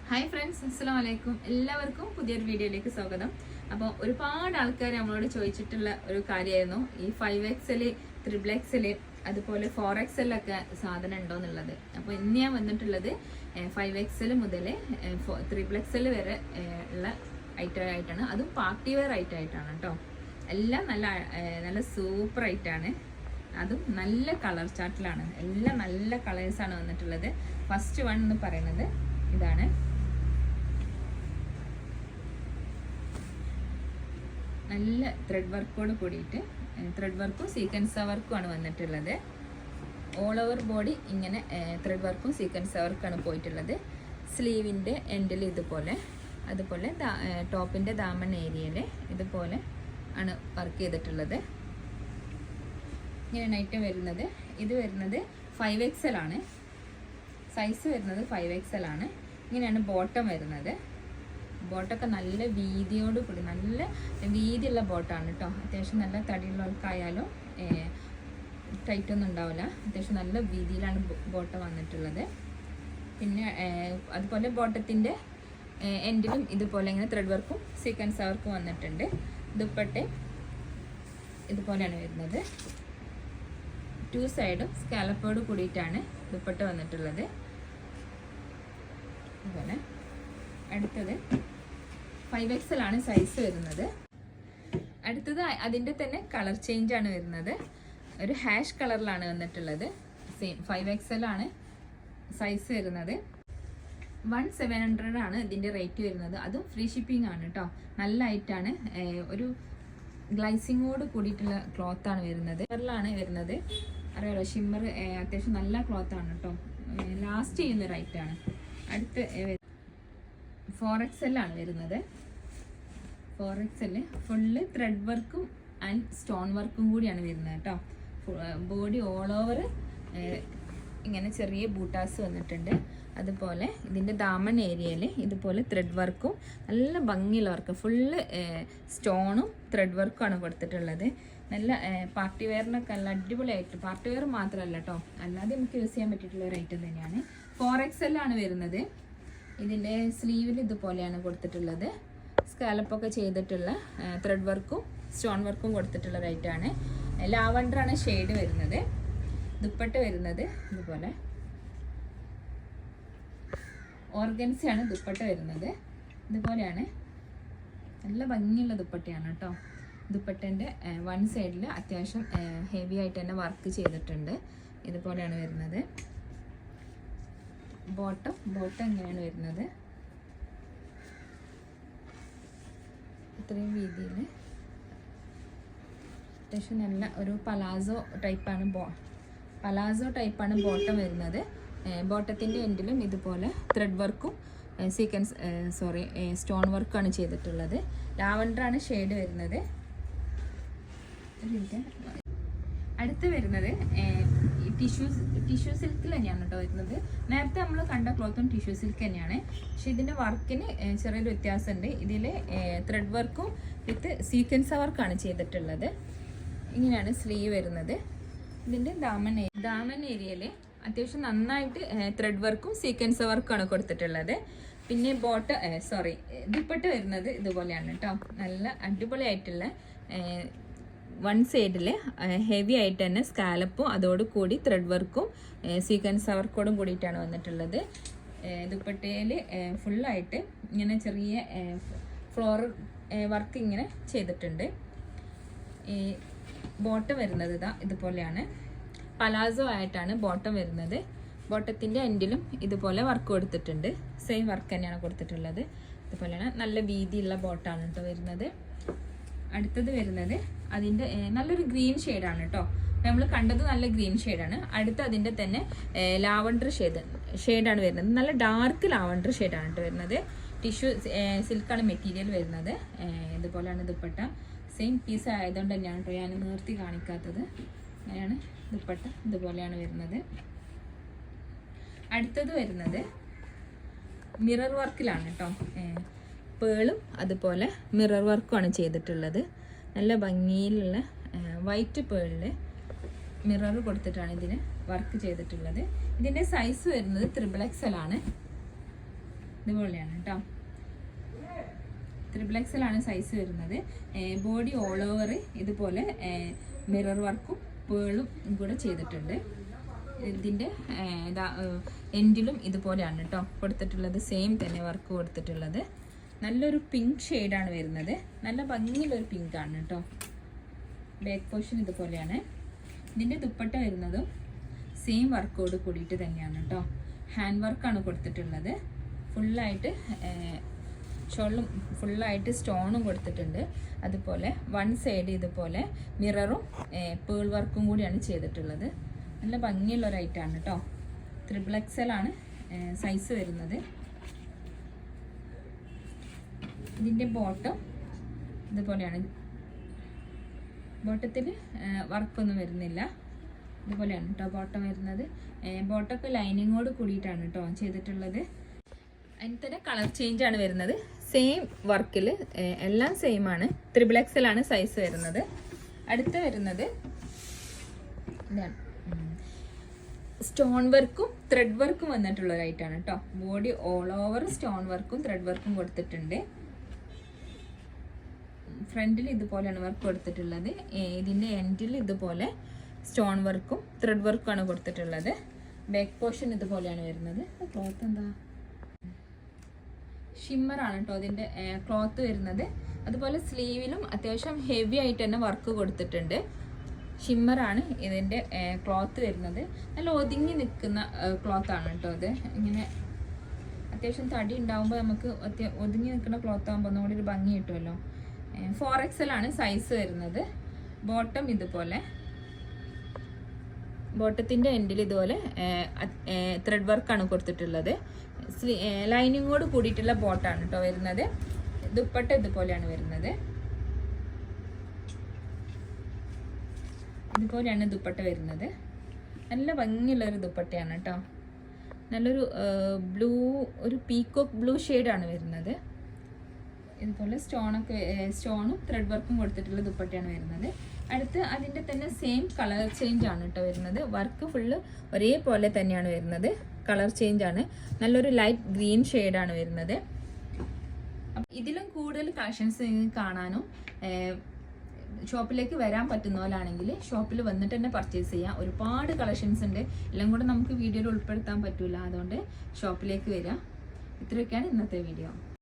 Hi friends, അസ്സലാമു അലൈക്കും. എല്ലാവർക്കും പുതിയൊരു വീഡിയോയിലേക്ക് സ്വാഗതം. അപ്പോൾ ഒരുപാട് ആൾക്കാർ നമ്മളോട് ചോദിച്ചിട്ടുള്ള ഒരു കാര്യമായിരുന്നു ഈ 5XL, 3XL അതുപോലെ 4XL ഒക്കെ സാധനം ഉണ്ടോ എന്നുള്ളത്. അപ്പോൾ ഇന്ന് ഞാൻ വന്നിട്ടുള്ളത് 5XL മുതൽ 3XL വരെ ഉള്ള ഐറ്റമായിട്ടാണ്. അതും പാർട്ടി വെയർ ഐറ്റമായിട്ടാണ് കേട്ടോ. എല്ലാം നല്ല സൂപ്പർ ഐറ്റാണ്. അതും നല്ല കളർ ചാർട്ടിലാണ്. എല്ലാം നല്ല കളേഴ്സാണ് വന്നിട്ടുള്ളത്. ഫസ്റ്റ് വൺ എന്ന് പറയുന്നത് ഇതാണ്. നല്ല ത്രെഡ് വർക്കോട് കൂടിയിട്ട് ത്രെഡ് വർക്കും സീക്വൻസ് വർക്കുമാണ് വന്നിട്ടുള്ളത്. ഓൾ ഓവർ ബോഡി ഇങ്ങനെ ത്രെഡ് വർക്കും സീക്വൻസ് വർക്കാണ് പോയിട്ടുള്ളത്. സ്ലീവിൻ്റെ എൻഡിൽ ഇതുപോലെ, അതുപോലെ ടോപ്പിൻ്റെ ദാമൻ ഏരിയയിൽ ഇതുപോലെ ആണ് വർക്ക് ചെയ്തിട്ടുള്ളത്. ഇങ്ങനെയാണ് ഐറ്റം വരുന്നത്. ഇത് വരുന്നത് 5XL ആണ്. സൈസ് വരുന്നത് 5XL ആണ്. ഇങ്ങനെയാണ് ബോട്ടം വരുന്നത്. ബോട്ടൊക്കെ നല്ല വീതിയോട് കൂടി, നല്ല വീതിയുള്ള ബോട്ടാണ് കേട്ടോ. അത്യാവശ്യം നല്ല തടിയുള്ളവർക്കായാലും ടൈറ്റൊന്നും ഉണ്ടാവില്ല. അത്യാവശ്യം നല്ല വീതിയിലാണ് ബോട്ടം വന്നിട്ടുള്ളത്. പിന്നെ അതുപോലെ ബോട്ടത്തിൻ്റെ എൻഡിലും ഇതുപോലെ ഇങ്ങനെ ത്രെഡ് വർക്കും സീക്വൻസ് വർക്കും വന്നിട്ടുണ്ട്. ദുപ്പട്ടെ ഇതുപോലെയാണ് വരുന്നത്. 2 സൈഡും സ്കാലപ്പോട് കൂടിയിട്ടാണ് ദുപ്പട്ട വന്നിട്ടുള്ളത്. അതുപോലെ അടുത്തത് 5XL ആണ് സൈസ് വരുന്നത്. അടുത്തത് അതിൻ്റെ തന്നെ കളർ ചേഞ്ച് ആണ് വരുന്നത്. ഒരു ഹാഷ് കളറിലാണ് വന്നിട്ടുള്ളത്. സെയിം 5XL ആണ് സൈസ് വരുന്നത്. 1700 ആണ് ഇതിൻ്റെ റേറ്റ് വരുന്നത്. അതും ഫ്രീ ഷിപ്പിംഗ് ആണ് കേട്ടോ. നല്ല ഐറ്റാണ്. ഒരു ഗ്ലൈസിങ്ങോട് കൂടിയിട്ടുള്ള ക്ലോത്താണ് വരുന്നത്. കളറിലാണ് വരുന്നത്. അറിയാലോ, ഷിമ്മർ അത്യാവശ്യം നല്ല ക്ലോത്താണ് കേട്ടോ. ലാസ്റ്റ് ചെയ്യുന്നൊരു ഐറ്റാണ്. അടുത്ത് 4XL ആണ് വരുന്നത്. 4XL ഫുള്ള് ത്രെഡ് വർക്കും ആൻഡ് സ്റ്റോൺ വർക്കും കൂടിയാണ് വരുന്നത് കേട്ടോ. ബോഡി ഓൾ ഓവർ ഇങ്ങനെ ചെറിയ ബൂട്ടാസ് വന്നിട്ടുണ്ട്. അതുപോലെ ഇതിൻ്റെ ദാമൻ ഏരിയയിൽ ഇതുപോലെ ത്രെഡ് വർക്കും നല്ല ഭംഗിയുള്ള വർക്ക്, ഫുള്ള് സ്റ്റോണും ത്രെഡ് വർക്കുമാണ് കൊടുത്തിട്ടുള്ളത്. നല്ല പാർട്ടി വെയറിനൊക്കെ നല്ല അടിപൊളിയായിട്ട്, പാർട്ടി വെയർ മാത്രമല്ല കേട്ടോ, അല്ലാതെ നമുക്ക് യൂസ് ചെയ്യാൻ പറ്റിയിട്ടുള്ള ഒരു ഐറ്റം തന്നെയാണ്. 4XL ആണ് വരുന്നത്. ഇതിൻ്റെ സ്ലീവിൽ ഇതുപോലെയാണ് കൊടുത്തിട്ടുള്ളത്. സ്കാലപ്പൊക്കെ ചെയ്തിട്ടുള്ള ത്രെഡ് വർക്കും സ്റ്റോൺ വർക്കും കൊടുത്തിട്ടുള്ള റൈറ്റാണ്. ലാവണ്ടറാണ് ഷെയ്ഡ് വരുന്നത്. ദുപ്പട്ട വരുന്നത് ഇതുപോലെ ഓർഗൻസയാണ് ദുപ്പട്ട വരുന്നത്. ഇതുപോലെയാണ്. നല്ല ഭംഗിയുള്ള ദുപ്പട്ടയാണ് കേട്ടോ. ദുപ്പട്ടൻ്റെ വൺ സൈഡിൽ അത്യാവശ്യം ഹെവി ആയിട്ട് തന്നെ വർക്ക് ചെയ്തിട്ടുണ്ട്. ഇതുപോലെയാണ് വരുന്നത്. ബോട്ടം എങ്ങനെയാണ് വരുന്നത്, ഇത്രയും വീതിയിൽ അത്യാവശ്യം നല്ല ഒരു പലാസോ ടൈപ്പാണ് ബോട്ടം വരുന്നത്. ബോട്ടത്തിൻ്റെ എൻഡിലും ഇതുപോലെ ത്രെഡ് വർക്കും സ്റ്റോൺ വർക്കാണ് ചെയ്തിട്ടുള്ളത്. ലാവണ്ടറാണ് ഷെയ്ഡ് വരുന്നത്. അടുത്ത് വരുന്നത് ടിഷ്യൂ സിൽക്കിൽ തന്നെയാണ് കേട്ടോ വരുന്നത്. നേരത്തെ നമ്മൾ കണ്ട ക്ലോത്തും ടിഷ്യൂ സിൽക്ക് തന്നെയാണ്. പക്ഷെ ഇതിൻ്റെ വർക്കിന് ചെറിയൊരു വ്യത്യാസമുണ്ട്. ഇതിൽ ത്രെഡ് വർക്കും വിത്ത് സീക്വൻസ് വർക്കാണ് ചെയ്തിട്ടുള്ളത്. ഇങ്ങനെയാണ് സ്ലീവ് വരുന്നത്. ഇതിൻ്റെ ദാമൻ ഏരിയയിൽ അത്യാവശ്യം നന്നായിട്ട് ത്രെഡ് വർക്കും സീക്വൻസ് വർക്കാണ് കൊടുത്തിട്ടുള്ളത്. പിന്നെ ദുപ്പട്ട വരുന്നത് ഇതുപോലെയാണ് കേട്ടോ. നല്ല അടിപൊളിയായിട്ടുള്ള വൺ സൈഡിൽ ഹെവി ആയിട്ട് തന്നെ സ്കാലപ്പും അതോടുകൂടി ത്രെഡ് വർക്കും സീക്വൻസ് വർക്കോടും കൂടിയിട്ടാണ് വന്നിട്ടുള്ളത്. ദുപ്പട്ടയിൽ ഫുള്ളായിട്ട് ഇങ്ങനെ ചെറിയ ഫ്ലോർ വർക്ക് ഇങ്ങനെ ചെയ്തിട്ടുണ്ട്. ഈ ബോട്ടം വരുന്നത് ഇതുപോലെയാണ്. പലാസോ ആയിട്ടാണ് ബോട്ടം വരുന്നത്. ബോട്ടത്തിൻ്റെ എൻഡിലും ഇതുപോലെ വർക്ക് കൊടുത്തിട്ടുണ്ട്. സെയിം വർക്ക് തന്നെയാണ് കൊടുത്തിട്ടുള്ളത്. ഇതുപോലെയാണ്. നല്ല വീതിയുള്ള ബോട്ടാണ് കേട്ടോ വരുന്നത്. അടുത്തത് വരുന്നത് അതിൻ്റെ നല്ലൊരു ഗ്രീൻ ഷെയ്ഡാണ് കേട്ടോ. നമ്മൾ കണ്ടത് നല്ല ഗ്രീൻ ഷെയ്ഡാണ്. അടുത്ത് അതിൻ്റെ തന്നെ ലാവണ്ടർ ഷെയ്ഡാണ് വരുന്നത്. നല്ല ഡാർക്ക് ലാവണ്ടർ ഷെയ്ഡാണ് കേട്ടോ വരുന്നത്. ടിഷ്യൂ സിൽക്കാണ് മെറ്റീരിയൽ വരുന്നത്. ഇതുപോലെയാണ് ദുപ്പട്ട. സെയിം പീസ് ആയതുകൊണ്ട് തന്നെയാണ് കേട്ടോ ഞാൻ നിർത്തി കാണിക്കാത്തത്. അങ്ങനെയാണ് ദുപ്പട്ട. ഇതുപോലെയാണ് വരുന്നത്. അടുത്തത് വരുന്നത് മിറർ വർക്കിലാണ് കേട്ടോ. പേളും അതുപോലെ മിറർ വർക്കുമാണ് ചെയ്തിട്ടുള്ളത്. നല്ല ഭംഗിയിലുള്ള വൈറ്റ് പേളിൽ മിറർ കൊടുത്തിട്ടാണ് ഇതിന് വർക്ക് ചെയ്തിട്ടുള്ളത്. ഇതിൻ്റെ സൈസ് വരുന്നത് 3XL ആണ്. ഇതുപോലെയാണ് കേട്ടോ. XXL ആണ് സൈസ് വരുന്നത്. ബോഡി ഓൾ ഓവർ ഇതുപോലെ മിറർ വർക്കും പേളും കൂടെ ചെയ്തിട്ടുണ്ട്. ഇതിൻ്റെ എൻഡിലും ഇതുപോലെയാണ് കേട്ടോ കൊടുത്തിട്ടുള്ളത്. സെയിം തന്നെ വർക്ക് കൊടുത്തിട്ടുള്ളത്. നല്ലൊരു പിങ്ക് ഷെയ്ഡാണ് വരുന്നത്. നല്ല ഭംഗിയുള്ളൊരു പിങ്ക് ആണ് കേട്ടോ. ബാക്ക് പോർഷൻ ഇതുപോലെയാണ്. ഇതിൻ്റെ ദുപ്പട്ട വരുന്നതും സെയിം വർക്കോട് കൂടിയിട്ട് തന്നെയാണ് കേട്ടോ. ഹാൻഡ് വർക്കാണ് കൊടുത്തിട്ടുള്ളത്. ഫുള്ളായിട്ട് ഷോളും ഫുള്ളായിട്ട് സ്റ്റോണും കൊടുത്തിട്ടുണ്ട്. അതുപോലെ വൺ സൈഡ് ഇതുപോലെ മിററും പേൾ വർക്കും കൂടിയാണ് ചെയ്തിട്ടുള്ളത്. നല്ല ഭംഗിയുള്ള ഒരു ഐറ്റാണ് കേട്ടോ. XXL ആണ് സൈസ് വരുന്നത്. ഇതിൻ്റെ ബോട്ടം ഇതുപോലെയാണ്. ബോട്ടത്തിൽ വർക്കൊന്നും വരുന്നില്ല. ഇതുപോലെയാണ് കേട്ടോ ബോട്ടം വരുന്നത്. ബോട്ടമൊക്കെ ലൈനിങ്ങോട് കൂടിയിട്ടാണ് കേട്ടോ ചെയ്തിട്ടുള്ളത്. അതിന് തന്നെ കളർ ചേഞ്ച് ആണ് വരുന്നത്. സെയിം വർക്കിൽ എല്ലാം സെയിം ആണ്. XXL ആണ് സൈസ് വരുന്നത്. അടുത്ത് വരുന്നത് ഇതാണ്. സ്റ്റോൺ വർക്കും ത്രെഡ് വർക്കും വന്നിട്ടുള്ളതായിട്ടാണ് കേട്ടോ. ബോഡി ഓൾ ഓവർ സ്റ്റോൺ വർക്കും ത്രെഡ് വർക്കും കൊടുത്തിട്ടുണ്ട്. ഫ്രണ്ടിൽ ഇതുപോലെയാണ് വർക്ക് കൊടുത്തിട്ടുള്ളത്. ഇതിൻ്റെ എൻഡിൽ ഇതുപോലെ സ്റ്റോൺ വർക്കും ത്രെഡ് വർക്കും ആണ് കൊടുത്തിട്ടുള്ളത്. ബാക്ക് പോർഷൻ ഇതുപോലെയാണ് വരുന്നത്. ക്ലോത്ത് എന്താ ഷിമ്മറാണ് കേട്ടോ ഇതിൻ്റെ ക്ലോത്ത് വരുന്നത്. അതുപോലെ സ്ലീവിലും അത്യാവശ്യം ഹെവി ആയിട്ട് തന്നെ വർക്ക് കൊടുത്തിട്ടുണ്ട്. ഷിമ്മറാണ് ഇതിൻ്റെ ക്ലോത്ത് വരുന്നത്. നല്ല ഒതുങ്ങി നിൽക്കുന്ന ക്ലോത്താണ് കേട്ടോ ഇത്. ഇങ്ങനെ അത്യാവശ്യം തടി ഉണ്ടാകുമ്പോൾ നമുക്ക് ഒതുങ്ങി നിൽക്കുന്ന ക്ലോത്ത് ആകുമ്പോൾ ഒന്നുകൂടി ഒരു ഭംഗി കിട്ടുമല്ലോ. 4XL ആണ് സൈസ് വരുന്നത്. ബോട്ടം ഇതുപോലെ. ബോട്ടത്തിൻ്റെ എൻഡിൽ ഇതുപോലെ ത്രെഡ് വർക്കാണ് കൊടുത്തിട്ടുള്ളത്. ലൈനിങ്ങോട് കൂടിയിട്ടുള്ള ബോട്ടാണ് കേട്ടോ വരുന്നത്. ദുപ്പട്ട ഇതുപോലെയാണ് വരുന്നത്. ഇതുപോലെയാണ് ദുപ്പട്ട വരുന്നത്. നല്ല ഭംഗിയുള്ളൊരു ദുപ്പട്ടയാണ് കേട്ടോ. നല്ലൊരു ബ്ലൂ, ഒരു പീക്കോക്ക് ബ്ലൂ ഷെയ്ഡാണ് വരുന്നത്. ഇതുപോലെ സ്റ്റോണും ത്രെഡ് വർക്കും കൊടുത്തിട്ടുള്ള ദുപ്പട്ടയാണ് വരുന്നത്. അടുത്ത് അതിൻ്റെ തന്നെ സെയിം കളർ ചേഞ്ച് ആണ് കേട്ടോ വരുന്നത്. വർക്ക് ഫുള്ള് ഒരേപോലെ തന്നെയാണ് വരുന്നത്. കളർ ചേഞ്ച് ആണ്. നല്ലൊരു ലൈറ്റ് ഗ്രീൻ ഷെയ്ഡാണ് വരുന്നത്. ഇതിലും കൂടുതൽ കളക്ഷൻസ് കാണാനും ഷോപ്പിലേക്ക് വരാൻ പറ്റുന്ന പോലാണെങ്കിൽ ഷോപ്പിൽ വന്നിട്ട് തന്നെ പർച്ചേസ് ചെയ്യാം. ഒരുപാട് കളക്ഷൻസ് ഉണ്ട്. എല്ലാം കൂടെ നമുക്ക് വീഡിയോയിൽ ഉൾപ്പെടുത്താൻ പറ്റില്ല. അതുകൊണ്ട് ഷോപ്പിലേക്ക് വരിക. ഇത്രയൊക്കെയാണ് ഇന്നത്തെ വീഡിയോ.